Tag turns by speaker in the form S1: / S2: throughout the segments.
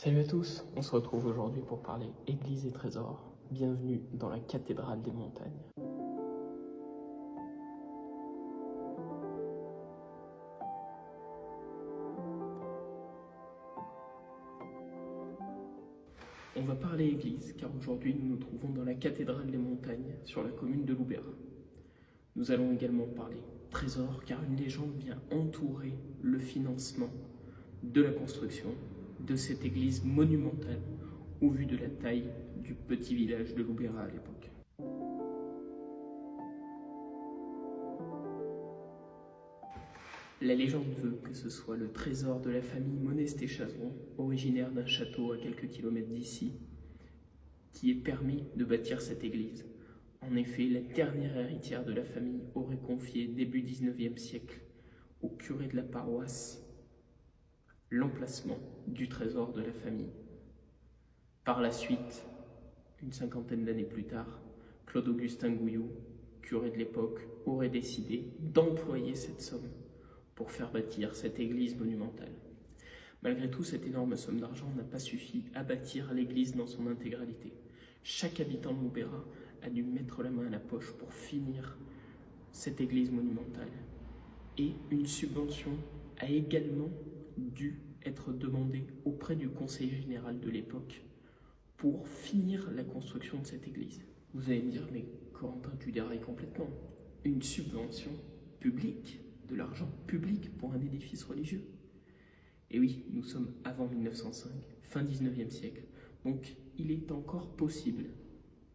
S1: Salut à tous, on se retrouve aujourd'hui pour parler Église et Trésor. Bienvenue dans la cathédrale des montagnes. On va parler Église, car aujourd'hui nous nous trouvons dans la cathédrale des montagnes, sur la commune de Loubera. Nous allons également parler Trésor, car une légende vient entourer le financement de la construction de cette église monumentale au vu de la taille du petit village de Loubera à l'époque. La légende veut que ce soit le trésor de la famille Monestet-Chazon, originaire d'un château à quelques kilomètres d'ici, qui ait permis de bâtir cette église. En effet, la dernière héritière de la famille aurait confié, début 19e siècle, au curé de la paroisse, l'emplacement du trésor de la famille. Par la suite, une cinquantaine d'années plus tard, Claude-Augustin Gouillou, curé de l'époque, aurait décidé d'employer cette somme pour faire bâtir cette église monumentale. Malgré tout, cette énorme somme d'argent n'a pas suffi à bâtir l'église dans son intégralité. Chaque habitant de Loubera a dû mettre la main à la poche pour finir cette église monumentale. Et une subvention a également dû être demandée auprès du conseiller général de l'époque pour finir la construction de cette église. Vous allez me dire, mais Corentin, tu dérailles complètement. Une subvention publique, de l'argent public pour un édifice religieux. Et oui, nous sommes avant 1905, fin 19e siècle. Donc il est encore possible,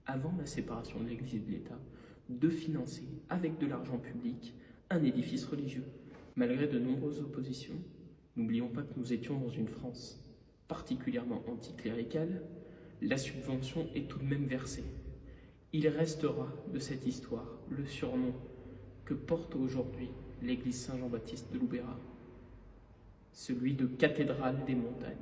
S1: avant la séparation de l'Église et de l'État, de financer avec de l'argent public un édifice religieux. Malgré de nombreuses oppositions, n'oublions pas que nous étions dans une France particulièrement anticléricale, la subvention est tout de même versée. Il restera de cette histoire le surnom que porte aujourd'hui l'église Saint-Jean-Baptiste de Loubera, celui de cathédrale des montagnes.